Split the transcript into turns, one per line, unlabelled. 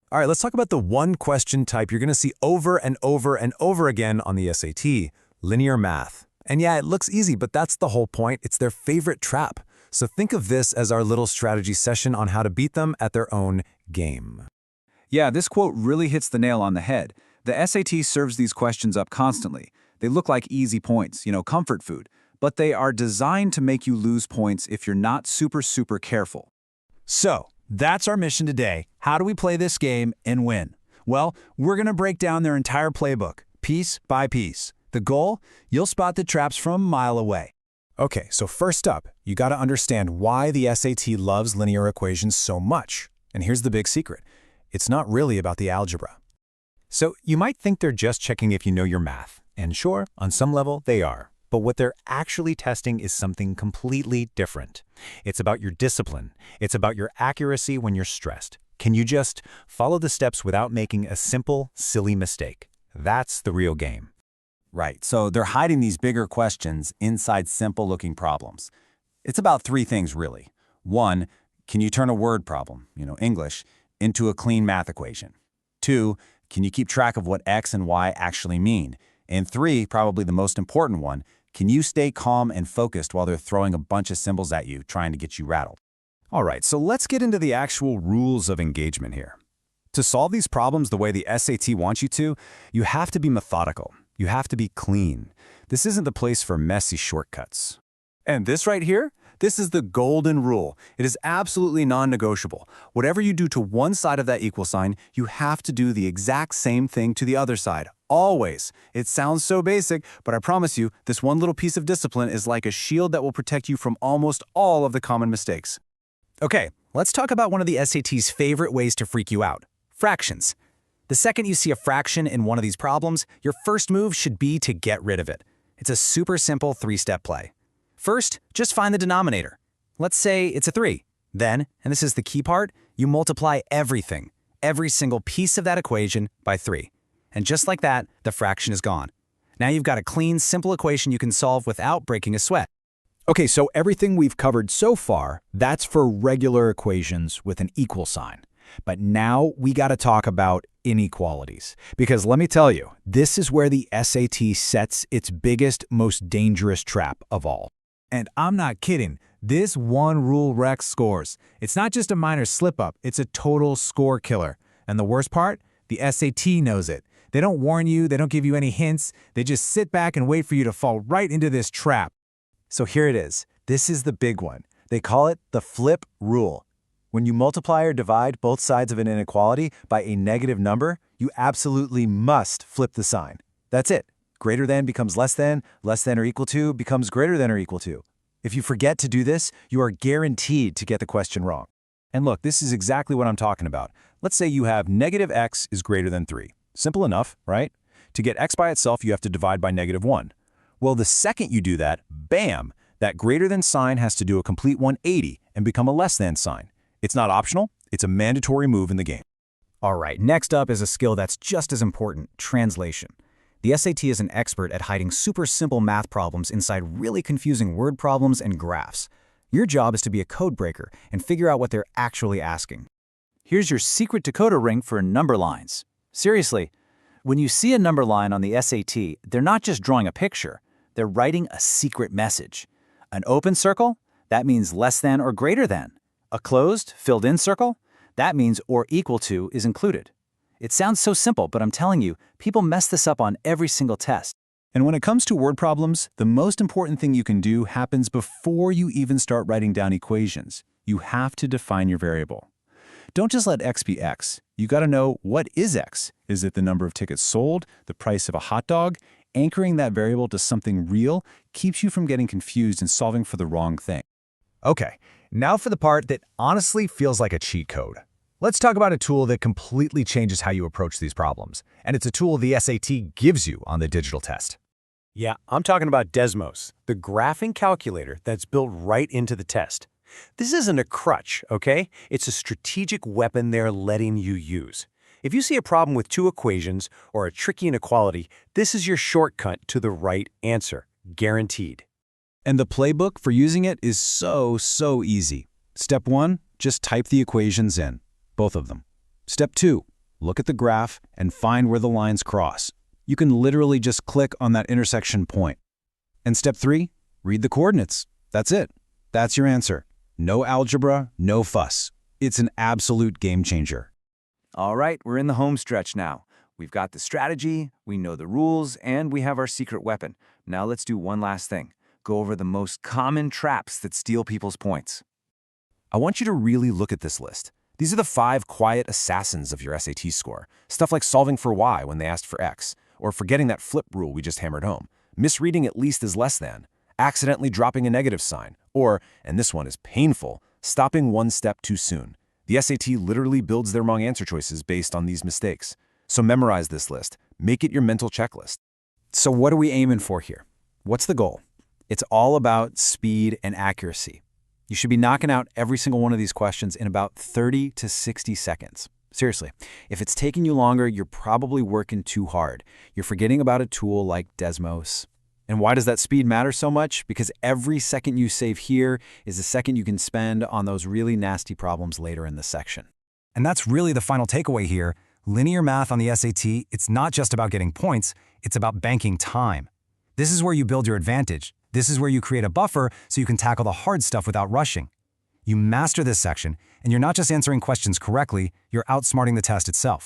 All right, let's talk about the one question type you're going to see over and over and over again on the SAT, linear math. And yeah, it looks easy, but that's the whole point. It's their favorite trap. So think of this as our little strategy session on how to beat them at their own game.
Yeah, this quote really hits the nail on the head. The SAT serves these questions up constantly. They look like easy points, comfort food, but they are designed to make you lose points if you're not super careful.
So, that's our mission today. How do we play this game and win? Well, we're going to break down their entire playbook, piece by piece. The goal? You'll spot the traps from a mile away.
Okay, so first up, you got to understand why the SAT loves linear equations so much. And here's the big secret. It's not really about the algebra. So you might think they're just checking if you know your math. And sure, on some level, they are. But what they're actually testing is something completely different. It's about your discipline. It's about your accuracy when you're stressed. Can you just follow the steps without making a simple, silly mistake? That's the real game.
Right, so they're hiding these bigger questions inside simple-looking problems. It's about three things, really. One, can you turn a word problem, English, into a clean math equation? Two, can you keep track of what X and Y actually mean? And three, probably the most important one, can you stay calm and focused while they're throwing a bunch of symbols at you, trying to get you rattled?
All right, so let's get into the actual rules of engagement here. To solve these problems the way the SAT wants you to, you have to be methodical. You have to be clean. This isn't the place for messy shortcuts. And this right here, this is the golden rule. It is absolutely non-negotiable. Whatever you do to one side of that equal sign, you have to do the exact same thing to the other side. Always. It sounds so basic, but I promise you, this one little piece of discipline is like a shield that will protect you from almost all of the common mistakes.
Okay, let's talk about one of the SAT's favorite ways to freak you out, fractions. The second you see a fraction in one of these problems, your first move should be to get rid of it. It's a super simple three-step play. First, just find the denominator. Let's say it's a 3. Then, and this is the key part, you multiply everything, every single piece of that equation by 3. And just like that, the fraction is gone. Now you've got a clean, simple equation you can solve without breaking a sweat.
Okay, so everything we've covered so far, that's for regular equations with an equal sign. But now we got to talk about inequalities. Because let me tell you, this is where the SAT sets its biggest, most dangerous trap of all.
And I'm not kidding. This one rule wrecks scores. It's not just a minor slip-up, it's a total score killer. And the worst part? The SAT knows it. They don't warn you, they don't give you any hints, they just sit back and wait for you to fall right into this trap.
So here it is. This is the big one. They call it the flip rule. When you multiply or divide both sides of an inequality by a negative number, you absolutely must flip the sign. That's it. Greater than becomes less than or equal to becomes greater than or equal to. If you forget to do this, you are guaranteed to get the question wrong. And look, this is exactly what I'm talking about. Let's say you have negative x is greater than 3. Simple enough, right? To get x by itself, you have to divide by negative 1. Well, the second you do that, bam, that greater than sign has to do a complete 180 and become a less than sign. It's not optional, it's a mandatory move in the game.
All right, next up is a skill that's just as important, translation. The SAT is an expert at hiding super simple math problems inside really confusing word problems and graphs. Your job is to be a code breaker and figure out what they're actually asking.
Here's your secret decoder ring for number lines. Seriously, when you see a number line on the SAT, they're not just drawing a picture, they're writing a secret message. An open circle? That means less than or greater than. A closed, filled-in circle? That means or equal to is included. It sounds so simple, but I'm telling you, people mess this up on every single test.
And when it comes to word problems, the most important thing you can do happens before you even start writing down equations. You have to define your variable. Don't just let x be x. You got to know, what is x? Is it the number of tickets sold, the price of a hot dog? Anchoring that variable to something real keeps you from getting confused and solving for the wrong thing.
Okay, now for the part that honestly feels like a cheat code. Let's talk about a tool that completely changes how you approach these problems. And it's a tool the SAT gives you on the digital test.
Yeah, I'm talking about Desmos, the graphing calculator that's built right into the test. This isn't a crutch, okay? It's a strategic weapon they're letting you use. If you see a problem with two equations or a tricky inequality, this is your shortcut to the right answer, guaranteed. And the playbook for using it is so easy. Step 1, just type the equations in, both of them. Step 2,
look at the graph, and find where the lines cross. You can literally just click on that intersection point. And step 3, read the coordinates. That's it. That's your answer. No algebra, no fuss. It's an absolute game changer.
All right, we're in the home stretch now. We've got the strategy, we know the rules, and we have our secret weapon. Now let's do one last thing. Go over the most common traps that steal people's points.
I want you to really look at this list. These are the 5 quiet assassins of your SAT score. Stuff like solving for y when they asked for x, or forgetting that flip rule we just hammered home, misreading at least as less than, accidentally dropping a negative sign, or, and this one is painful, stopping one step too soon. The SAT literally builds their wrong answer choices based on these mistakes. So memorize this list. Make it your mental checklist.
So what are we aiming for here? What's the goal? It's all about speed and accuracy. You should be knocking out every single one of these questions in about 30 to 60 seconds. Seriously, if it's taking you longer, you're probably working too hard. You're forgetting about a tool like Desmos. And why does that speed matter so much? Because every second you save here is a second you can spend on those really nasty problems later in the section.
And that's really the final takeaway here. Linear math on the SAT, it's not just about getting points, it's about banking time. This is where you build your advantage. This is where you create a buffer so you can tackle the hard stuff without rushing. You master this section, and you're not just answering questions correctly, you're outsmarting the test itself.